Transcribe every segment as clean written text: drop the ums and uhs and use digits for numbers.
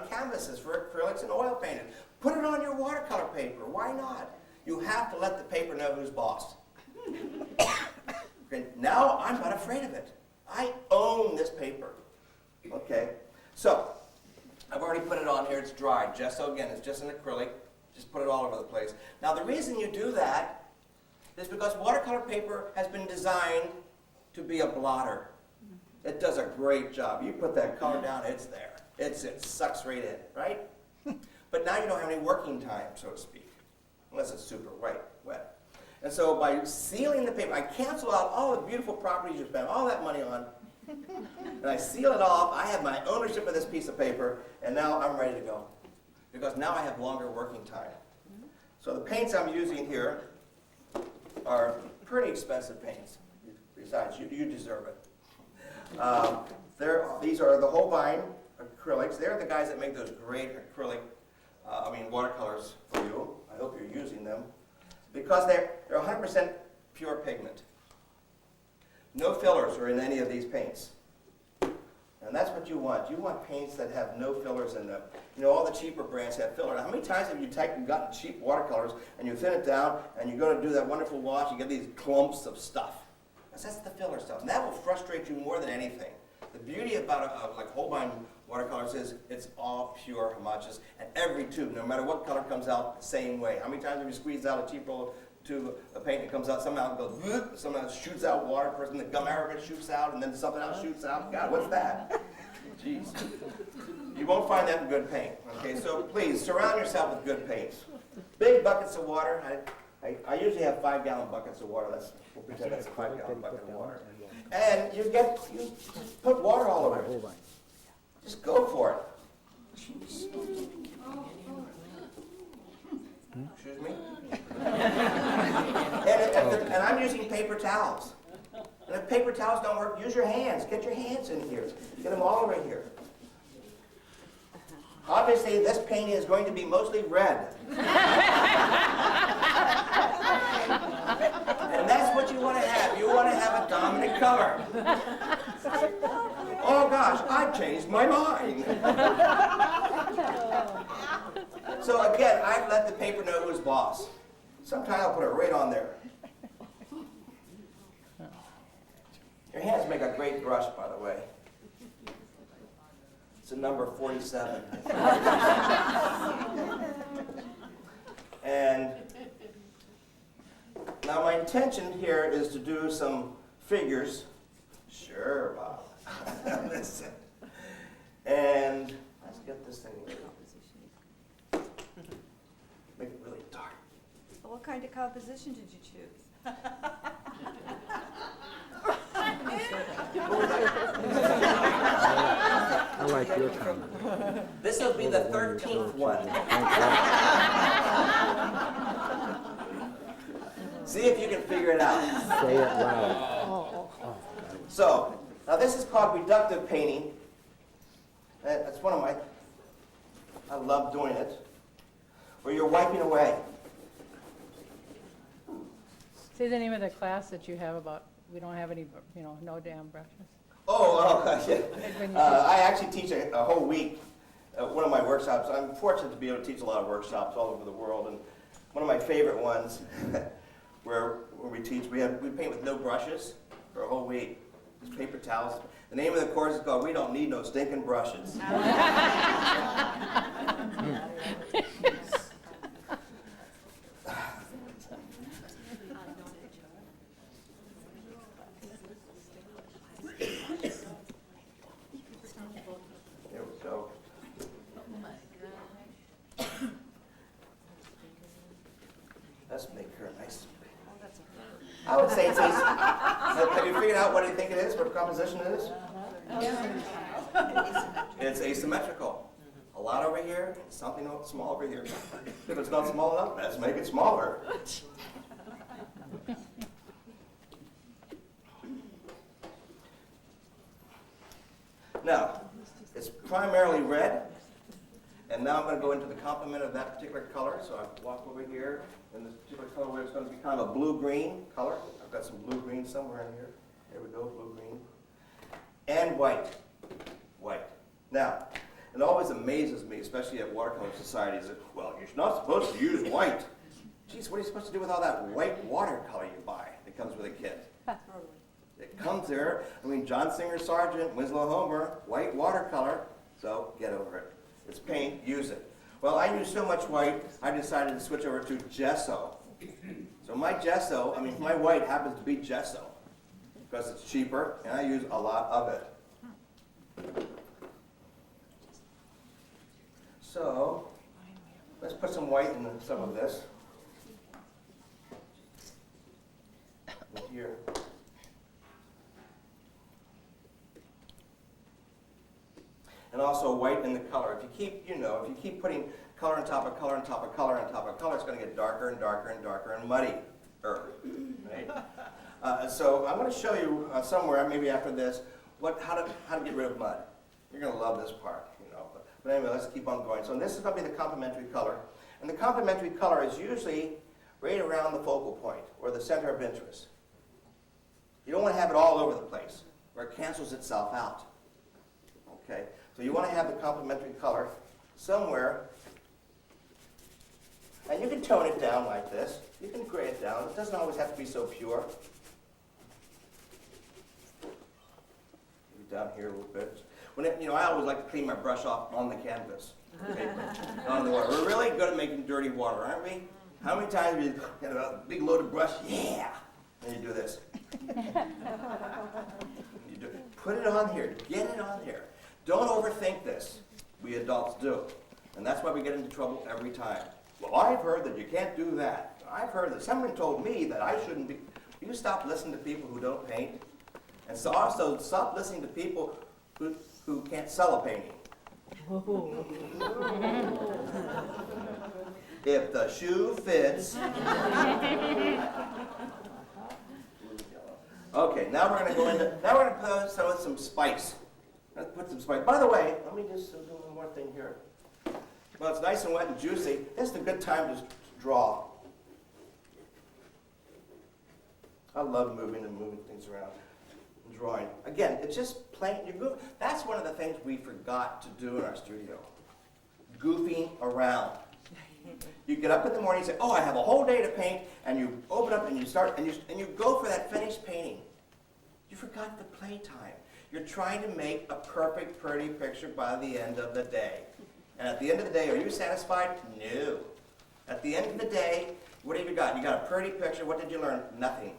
canvases for acrylics and oil painted. Put it on your watercolor paper. Why not? You have to let the paper know who's boss. Okay, now I'm not afraid of it. I own this paper. Okay, so I've already put it on here. It's dried. Gesso, again, it's just an acrylic. Just put it all over the place. Now the reason you do that is because watercolor paper has been designed to be a blotter. It does a great job. You put that color down, it's there. It sucks right in, right? But now you don't have any working time, so to speak, unless it's super wet. And so by sealing the paper, I cancel out all the beautiful properties you spent all that money on, and I seal it off. I have my ownership of this piece of paper, and now I'm ready to go. Because now I have longer working time. So the paints I'm using here are pretty expensive paints. Besides, you deserve it. These are the Holbein acrylics. They're the guys that make those great acrylic, watercolors for you. I hope you're using them. Because they're 100% pure pigment. No fillers are in any of these paints. And that's what you want. You want paints that have no fillers in them. You know, all the cheaper brands have fillers. How many times have you gotten cheap watercolors and you thin it down and you go to do that wonderful wash, you get these clumps of stuff? Because that's the filler stuff. And that will frustrate you more than anything. The beauty about like Holbein watercolors is it's all pure homogeneous. And every tube, no matter what color, comes out the same way. How many times have you squeezed out a cheap little tube of paint that comes out, somehow it goes, somehow it shoots out water, person the gum out of it shoots out, and then something else shoots out. God, what's that? Jeez. You won't find that in good paint. Okay, so please, surround yourself with good paints. Big buckets of water. I usually have 5-gallon buckets of water. We'll pretend that's a 5-gallon bucket of water. And you just put water all over it. Just go for it. Excuse me? And I'm using paper towels. And if paper towels don't work, use your hands. Get your hands in here. Get them all over here. Obviously, this painting is going to be mostly red. And that's what you want to have. You want to have a dominant color. Oh gosh, I've changed my mind. So again, I've let the paper know who's boss. Sometimes I'll put it right on there. Your hands make a great brush, by the way. It's a number 47. And now my intention here is to do some figures. Sure, Bob. Listen. And let's get this thing ready. Make it really dark. Well, what kind of composition did you choose? I like your comment. This will be the 13th one. See if you can figure it out. Say it loud. So, now this is called reductive painting. That's one of my, I love doing it. Where you're wiping away. Say the name of the class that you have about, we don't have any, no damn brushes. Yeah. I actually teach a whole week at one of my workshops. I'm fortunate to be able to teach a lot of workshops all over the world. And one of my favorite ones where we teach, we paint with no brushes for a whole week. Just paper towels. The name of the course is called We Don't Need No Stinking Brushes. Let's make her nice. I would say it's have you figured out what do you think it is? What composition it is? It's asymmetrical. A lot over here, something small over here. If it's not small enough, let's make it smaller. Now, it's primarily red. And now I'm going to go into the complement of that particular color. So I walk over here, and this particular color where it's going to be kind of a blue-green color. I've got some blue-green somewhere in here. There we go, blue-green. And white. White. Now, it always amazes me, especially at watercolor societies, that, well, you're not supposed to use white. Geez, what are you supposed to do with all that white watercolor you buy that comes with a kit? It comes there. I mean, John Singer Sargent, Winslow Homer, white watercolor. So get over it. It's paint, use it. Well, I use so much white, I decided to switch over to gesso. So my gesso, I mean, my white happens to be gesso because it's cheaper and I use a lot of it. So let's put some white in some of this. Here. And also white in the color. If you keep, if you keep putting color on top of color on top of color on top of color, it's going to get darker and darker and darker and muddier. Right? So I'm going to show you somewhere, maybe after this, how to get rid of mud. You're going to love this part, But anyway, let's keep on going. So this is going to be the complementary color. And the complementary color is usually right around the focal point, or the center of interest. You don't want to have it all over the place, where it cancels itself out. Okay? So you want to have the complementary color somewhere, and you can tone it down like this. You can gray it down. It doesn't always have to be so pure. Maybe down here a little bit. I always like to clean my brush off on the canvas. Okay? Not on the water. We're really good at making dirty water, aren't we? How many times have you got a big loaded brush? Yeah! And you do this. Put it on here. Get it on here. Don't overthink this. We adults do. And that's why we get into trouble every time. Well, I've heard that you can't do that. I've heard that someone told me that I shouldn't be. You stop listening to people who don't paint. And so also stop listening to people who can't sell a painting. If the shoe fits. Okay, now we're going to put some spice. Let's put some spice. By the way, let me just do one more thing here. Well, it's nice and wet and juicy. This is a good time to draw. I love moving things around and drawing. Again, it's just plain. That's one of the things we forgot to do in our studio. Goofing around. You get up in the morning and say, oh, I have a whole day to paint, and you open up and you start, and you go for that finished painting. You forgot the playtime. You're trying to make a perfect, pretty picture by the end of the day. And at the end of the day, are you satisfied? No. At the end of the day, what have you got? You got a pretty picture. What did you learn? Nothing.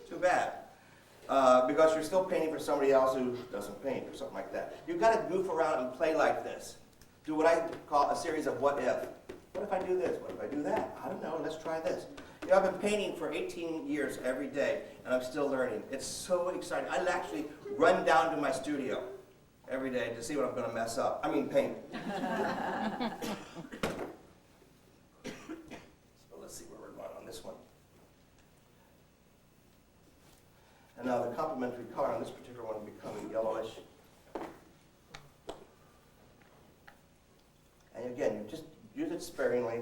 Too bad. Because you're still painting for somebody else who doesn't paint or something like that. You've got to goof around and play like this. Do what I call a series of what if. What if I do this? What if I do that? I don't know. Let's try this. I've been painting for 18 years every day, and I'm still learning. It's so exciting. I actually run down to my studio every day to see what I'm going to mess up. I mean, paint. So let's see where we're going on this one. And now the complementary color on this particular one is becoming yellowish. And again, you just use it sparingly.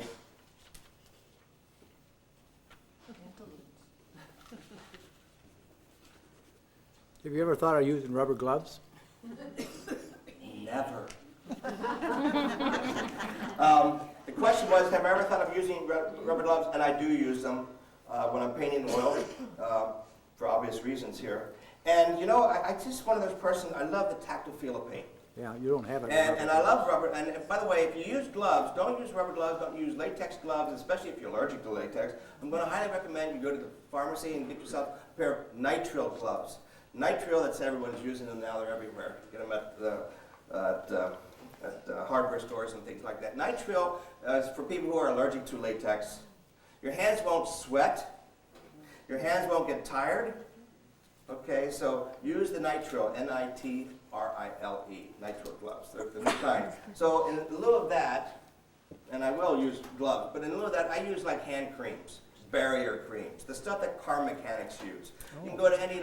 Have you ever thought of using rubber gloves? Never. The question was, have I ever thought of using rubber gloves? And I do use them when I'm painting oil, for obvious reasons here. And I just one of those persons, I love the tactile feel of paint. Yeah, you don't have it. And I love rubber. And by the way, if you use gloves, don't use rubber gloves, don't use latex gloves, especially if you're allergic to latex. I'm going to highly recommend you go to the pharmacy and get yourself a pair of nitrile gloves. Nitrile, that's everyone's using them now, they're everywhere. Get them at hardware stores and things like that. Nitrile is for people who are allergic to latex. Your hands won't sweat. Your hands won't get tired. Okay, so use the nitrile, N-I-T-R-I-L-E, nitrile gloves. They're the new kind. So in lieu of that, and I will use gloves, but in lieu of that, I use like hand creams, barrier creams, the stuff that car mechanics use. You can go to any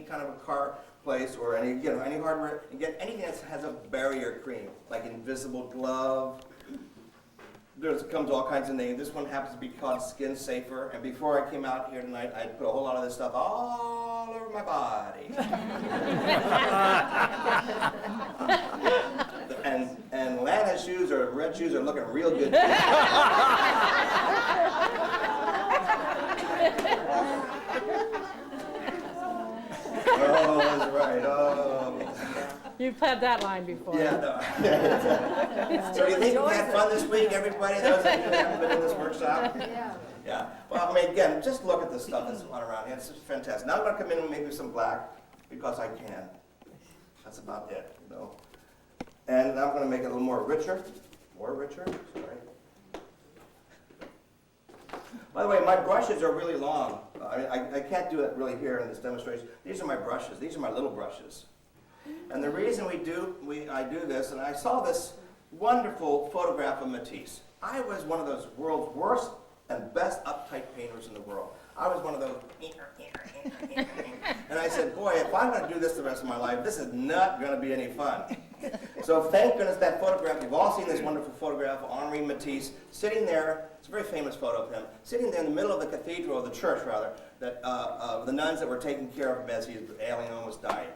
kind of a car place or any hardware and get anything that has a barrier cream, like Invisible Glove. There comes all kinds of names. This one happens to be called Skin Safer. And before I came out here tonight, I put a whole lot of this stuff all over my body. And And Lana's shoes or red shoes are looking real good. Oh, that's right. Oh. You've had that line before. Yeah, no. So do you think we had fun this week, everybody? Those of you that haven't been in this workshop? Yeah. Yeah. Well, I mean, again, just look at the stuff that's going around here. It's just fantastic. Now I'm going to come in and make some black because I can. That's about it, you know. And I'm going to make it a little more richer. More richer. Sorry. By the way, my brushes are really long. I can't do it really here in this demonstration. These are my brushes. These are my little brushes. And the reason I do this, and I saw this wonderful photograph of Matisse. I was one of those world's worst and best uptight painters in the world. I was one of those, and I said, boy, if I'm going to do this the rest of my life, this is not going to be any fun. So thank goodness that photograph, you've all seen this wonderful photograph of Henri Matisse sitting there, it's a very famous photo of him, sitting there in the middle of the cathedral, of the church rather, that the nuns that were taking care of him as he was ailing and almost dying.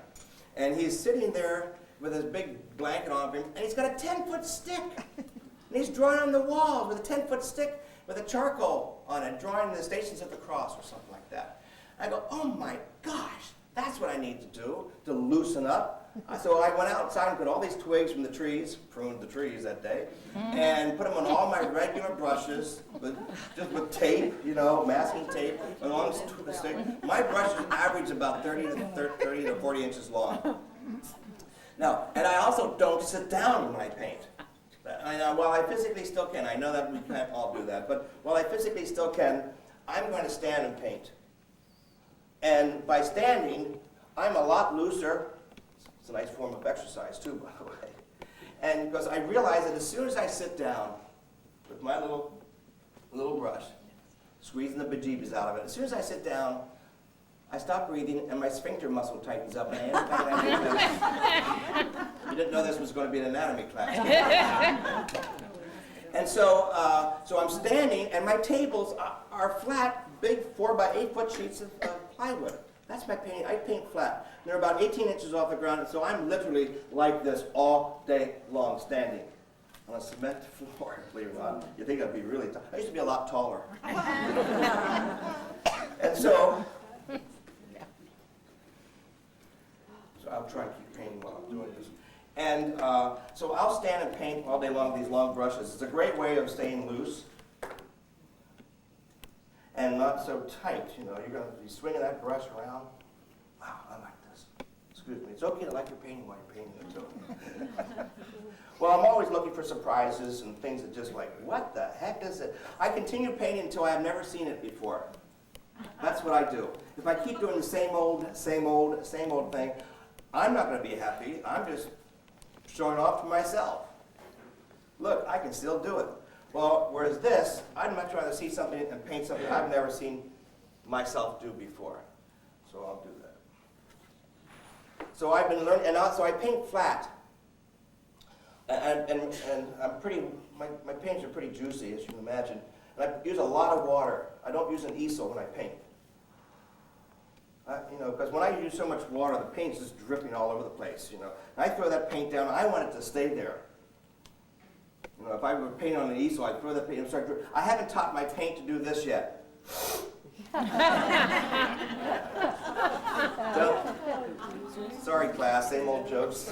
And he's sitting there with his big blanket on him, and he's got a 10-foot stick. And he's drawing on the walls with a 10-foot stick with a charcoal on it, drawing the Stations of the Cross or something like that. I go, oh my gosh, that's what I need to do to loosen up. So I went outside and put all these twigs from the trees, pruned the trees that day, and put them on all my regular brushes, just with tape, you know, masking tape, along the stick. My brushes average about 30 to 40 inches long. Now, and I also don't sit down when I paint. While I physically still can, I know that we can't all do that, but while I physically still can, I'm going to stand and paint. And by standing, I'm a lot looser. It's a nice form of exercise too, by the way. And because I realize that as soon as I sit down with my little brush, squeezing the bejeebies out of it, as soon as I sit down, I stop breathing and my sphincter muscle tightens up. And you didn't know this was going to be an anatomy class. And so I'm standing and my tables are flat, big 4 by 8 foot sheets of plywood. That's my painting. I paint flat. And they're about 18 inches off the ground, and so I'm literally like this all day long, standing on a cement floor, believe it or not. You think I'd be really tall. I used to be a lot taller. And so I'll try and keep painting while I'm doing this. And so I'll stand and paint all day long with these long brushes. It's a great way of staying loose and not so tight. You know, you're going to be swinging that brush around. Wow, I like this. Excuse me. It's okay to like your painting while you're painting it too. Well, I'm always looking for surprises and things that just like, what the heck is it? I continue painting until I have never seen it before. That's what I do. If I keep doing the same old thing, I'm not going to be happy. I'm just showing off to myself. Look, I can still do it. Well, whereas this, I'd much rather see something and paint something I've never seen myself do before. So I'll do that. So I've been learning, and also I paint flat. And I'm pretty, my paints are pretty juicy, as you can imagine. And I use a lot of water. I don't use an easel when I paint. You know, because when I use so much water, the paint's just dripping all over the place, you know. And I throw that paint down, I want it to stay there. You know, if I were painting on an easel, I'd throw that paint and start dripping. I haven't taught my paint to do this yet. Sorry, class, same old jokes.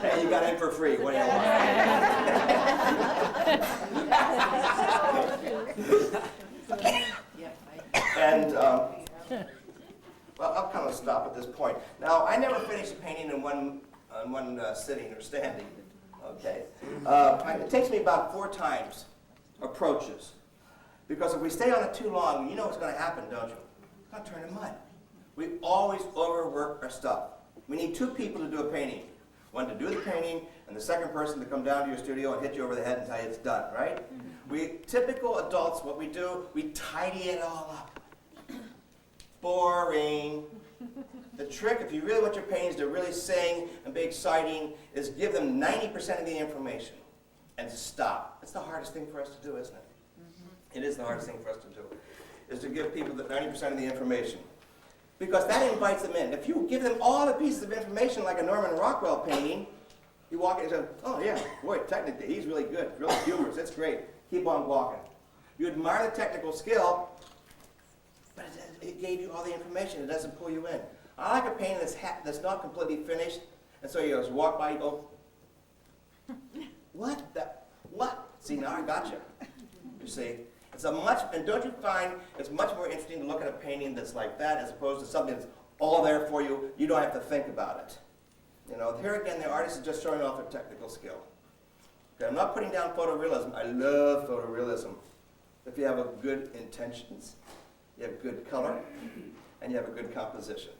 Hey, you got in for free. What do you want? And, well, I'll kind of stop at this point. Now, I never finished painting in one sitting or standing, okay? It takes me about 4 times approaches. Because if we stay on it too long, you know what's going to happen, don't you? It's going to turn to mud. We always overwork our stuff. We need 2 people to do a painting. One to do the painting, and the second person to come down to your studio and hit you over the head and tell you it's done, right? We typical adults, what we do, we tidy it all up. Boring. The trick, if you really want your paintings to really sing and be exciting, is give them 90% of the information and stop. That's the hardest thing for us to do, isn't it? It is the hardest thing for us to do, is to give people the 90% of the information. Because that invites them in. If you give them all the pieces of information like a Norman Rockwell painting, you walk in and say, oh yeah, boy, technically, he's really good, really humorous, that's great. Keep on walking. You admire the technical skill, but it gave you all the information. It doesn't pull you in. I like a painting that's not completely finished, and so you just walk by, you go, what? What? See, now I got you. You see? And don't you find it's much more interesting to look at a painting that's like that as opposed to something that's all there for you. You don't have to think about it. You know, here again, the artist is just showing off their technical skill. Okay, I'm not putting down photorealism. I love photorealism. If you have a good intentions, you have good color, and you have a good composition.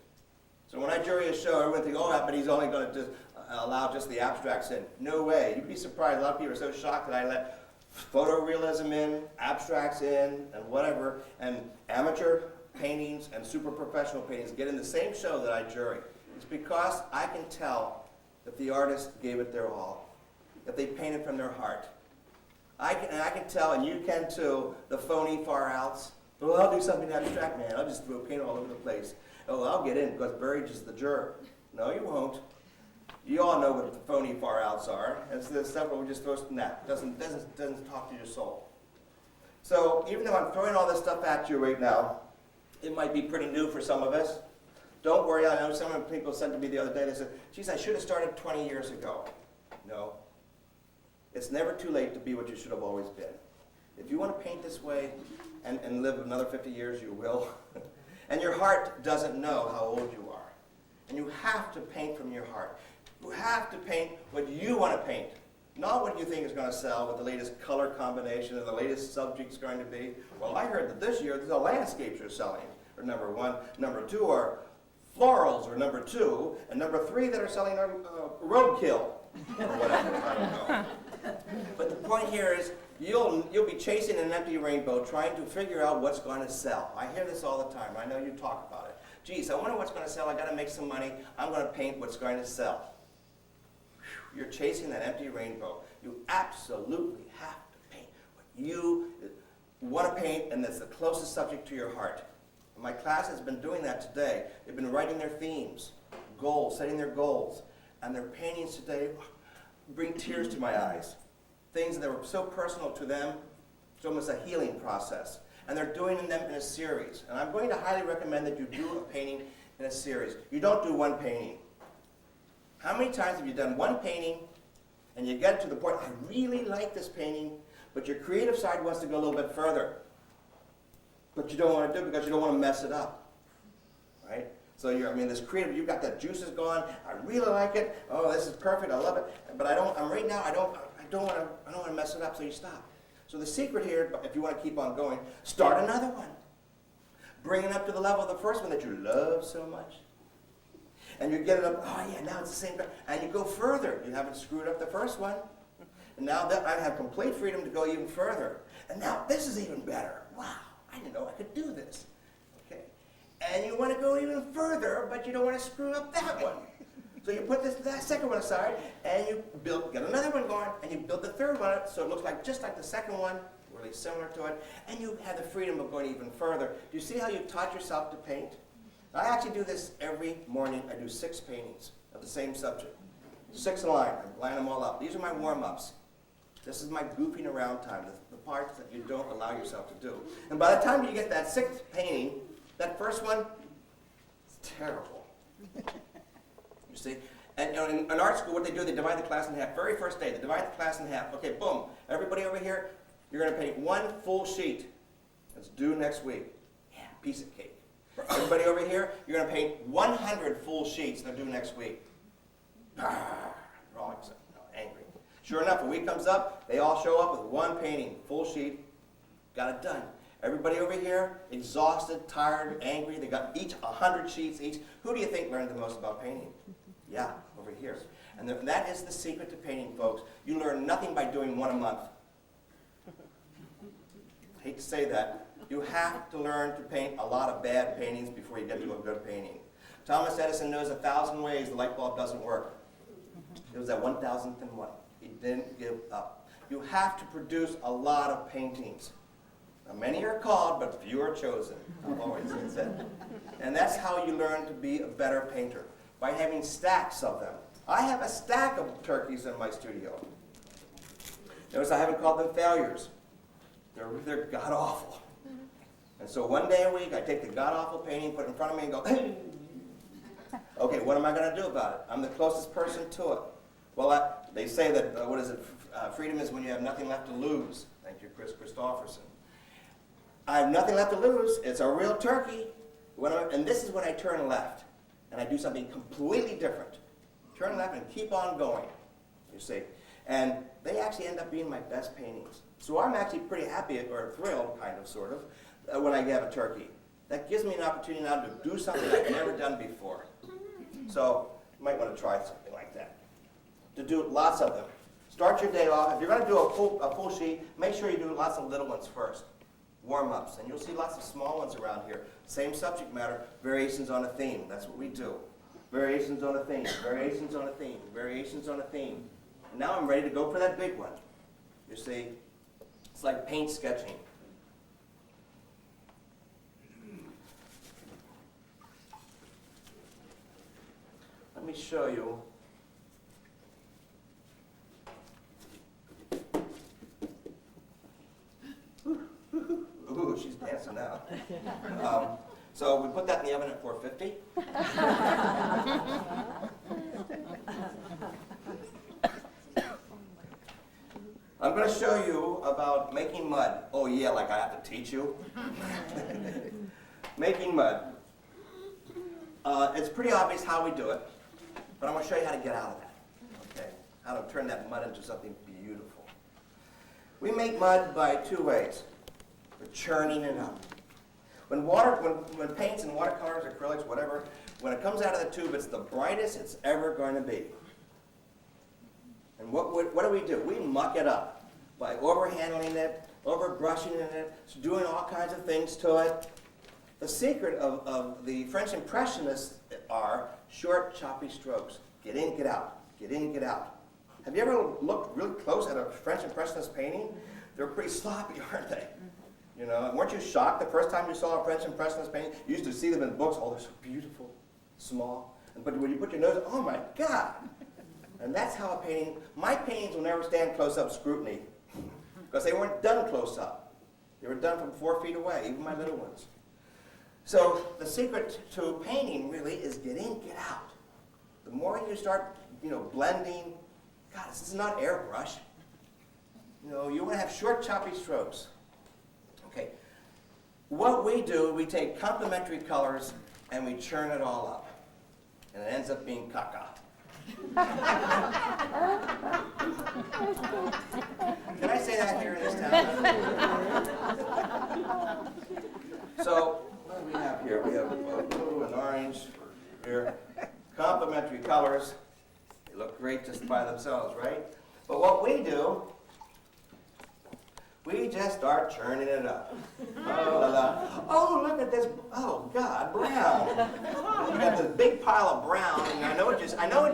So when I jury a show, everyone thinks, oh, but he's only going to just allow just the abstracts in. No way. You'd be surprised. A lot of people are so shocked that I let photorealism in, abstracts in, and whatever, and amateur paintings and super professional paintings get in the same show that I jury. It's because I can tell if the artist gave it their all, if they painted from their heart. I can tell, and you can too, the phony far outs. Well, I'll do something abstract, man. I'll just throw paint all over the place. Oh, I'll get in because Burridge is the juror. No, you won't. You all know what the phony far outs are. It's the stuff where we just throw snap. Doesn't talk to your soul. So even though I'm throwing all this stuff at you right now, it might be pretty new for some of us. Don't worry. I know some people said to me the other day, they said, geez, I should have started 20 years ago. No. It's never too late to be what you should have always been. If you want to paint this way and live another 50 years, you will. And your heart doesn't know how old you are. And you have to paint from your heart. You have to paint what you want to paint, not what you think is going to sell, what the latest color combination or the latest subject's going to be. Well, I heard that this year the landscapes are selling, or number one. Number two are florals, or number two. And number three that are selling are roadkill, or whatever, I don't know. But the point here is you'll be chasing an empty rainbow trying to figure out what's going to sell. I hear this all the time. I know you talk about it. Geez, I wonder what's going to sell. I got to make some money. I'm going to paint what's going to sell. You're chasing that empty rainbow. You absolutely have to paint what you want to paint, and that's the closest subject to your heart. And my class has been doing that today. They've been writing their themes, goals, setting their goals, and their paintings today bring tears to my eyes. Things that were so personal to them, it's almost a healing process. And they're doing them in a series. And I'm going to highly recommend that you do a painting in a series. You don't do one painting. How many times have you done one painting and you get to the point, I really like this painting, but your creative side wants to go a little bit further. But you don't want to do it because you don't want to mess it up. Right? So this creative, you've got the juices going, I really like it, oh, this is perfect, I love it, but I don't want to mess it up, so you stop. So the secret here, if you want to keep on going, start another one. Bring it up to the level of the first one that you love so much. And you get it up, oh yeah, now it's the same, and you go further. You haven't screwed up the first one. And now that I have complete freedom to go even further. And now this is even better. Wow, I didn't know I could do this. Okay. And you want to go even further, but you don't want to screw up that one. So you put that second one aside, and you get another one going, and you build the third one up so it looks just like the second one, really similar to it, and you have the freedom of going even further. Do you see how you've taught yourself to paint? I actually do this every morning. I do 6 paintings of the same subject. 6 in a line. I line them all up. These are my warm-ups. This is my goofing around time, the parts that you don't allow yourself to do. And by the time you get that 6th painting, that first one, it's terrible. You see? And in art school, what they do, they divide the class in half. Very first day, they divide the class in half. Okay, boom. Everybody over here, you're going to paint 1 full sheet. It's due next week. Yeah, piece of cake. Everybody over here, you're going to paint 100 full sheets. They're due next week. They're all angry. Sure enough, a week comes up, they all show up with 1 painting, full sheet. Got it done. Everybody over here, exhausted, tired, angry. They got each 100 sheets each. Who do you think learned the most about painting? Yeah, over here. And that is the secret to painting, folks. You learn nothing by doing 1 a month. Hate to say that. You have to learn to paint a lot of bad paintings before you get to a good painting. Thomas Edison knows 1,000 ways the light bulb doesn't work. It was that 1,001. He didn't give up. You have to produce a lot of paintings. Now, many are called, but few are chosen. I've always said. And that's how you learn to be a better painter, by having stacks of them. I have a stack of turkeys in my studio. Notice I haven't called them failures. They're god-awful. And so one day a week, I take the god-awful painting, put it in front of me, and go, okay, what am I going to do about it? I'm the closest person to it. Well, they say that, freedom is when you have nothing left to lose. Thank you, Chris Christopherson. I have nothing left to lose. It's a real turkey. And this is when I turn left, and I do something completely different. Turn left and keep on going, you see. And they actually end up being my best paintings. So I'm actually pretty happy, or thrilled, kind of, sort of, when I have a turkey. That gives me an opportunity now to do something I've never done before. So you might want to try something like that. To do lots of them. Start your day off. If you're going to do a full sheet, make sure you do lots of little ones first. Warm-ups. And you'll see lots of small ones around here. Same subject matter, variations on a theme. That's what we do. Variations on a theme, variations on a theme, variations on a theme. And now I'm ready to go for that big one. You see, it's like paint sketching. Let me show you. Ooh, she's dancing now. So we put that in the oven at 450. I'm going to show you about making mud. Oh yeah, like I have to teach you. Making mud. It's pretty obvious how we do it, but I'm going to show you how to get out of that. Okay? How to turn that mud into something beautiful. We make mud by two ways. We're churning it up. When paints and watercolors, acrylics, whatever, when it comes out of the tube, it's the brightest it's ever going to be. And what do? We muck it up by overhandling it, overbrushing it, doing all kinds of things to it. The secret of the French Impressionists are short, choppy strokes. Get in, get out. Get in, get out. Have you ever looked really close at a French Impressionist painting? They're pretty sloppy, aren't they? You know, weren't you shocked the first time you saw a French Impressionist painting? You used to see them in books. Oh, they're so beautiful, small. But when you put your nose, oh my God. And that's how a painting, my paintings will never stand close-up scrutiny because they weren't done close-up. They were done from 4 feet away, even my little ones. So the secret to painting really is get in, get out. The more you start, blending, God, this is not airbrush. You want to have short, choppy strokes. Okay. What we do, we take complementary colors and we churn it all up. And it ends up being caca. Can I say that here in this town? So, what do we have here? We have blue and orange here. Complementary colors. They look great just by themselves, right? But what we do, we just start churning it up. Oh, look at this. Oh, God, brown. You got this big pile of brown, and I know what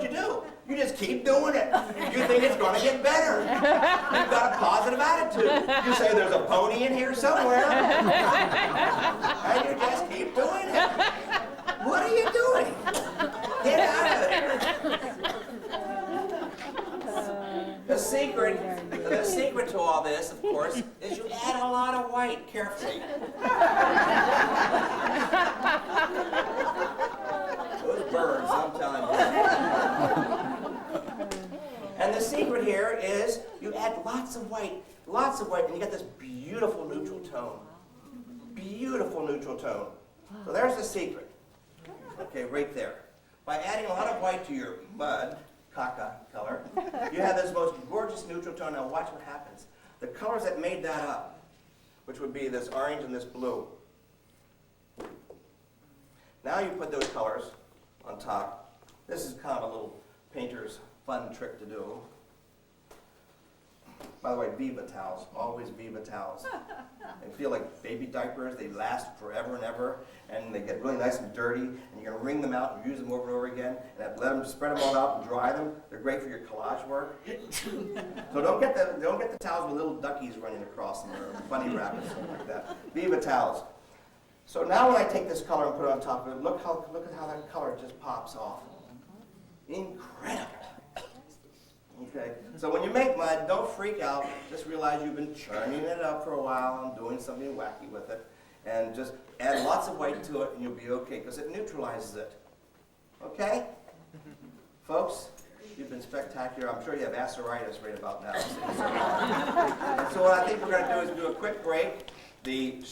you do. You just keep doing it. You think it's going to get better. You've got a positive attitude. You say there's a pony in here somewhere. And you just keep doing it. What are you doing? Get out of there. The secret to all this, of course, is you add a lot of white carefully. Those birds, I'm telling you. And the secret here is you add lots of white, and you get this beautiful neutral tone. Beautiful neutral tone. So there's the secret. Okay, right there. By adding a lot of white to your mud, caca color, you have this most gorgeous neutral tone. Now watch what happens. The colors that made that up, which would be this orange and this blue. Now you put those colors on top. This is kind of a little painter's fun trick to do. By the way, Viva towels, always Viva towels. They feel like baby diapers, they last forever and ever, and they get really nice and dirty, and you're gonna wring them out and use them over and over again, and let them spread them all out and dry them. They're great for your collage work. So don't get the towels with little duckies running across them or bunny rabbits, something like that. Viva towels. So now when I take this color and put it on top of it, look at how that color just pops off. Incredible. Okay, so when you make mud, don't freak out. Just realize you've been churning it up for a while and doing something wacky with it. And just add lots of white to it and you'll be okay, because it neutralizes it. Okay? Folks, you've been spectacular. I'm sure you have aceritis right about now. So what I think we're going to do is do a quick break. The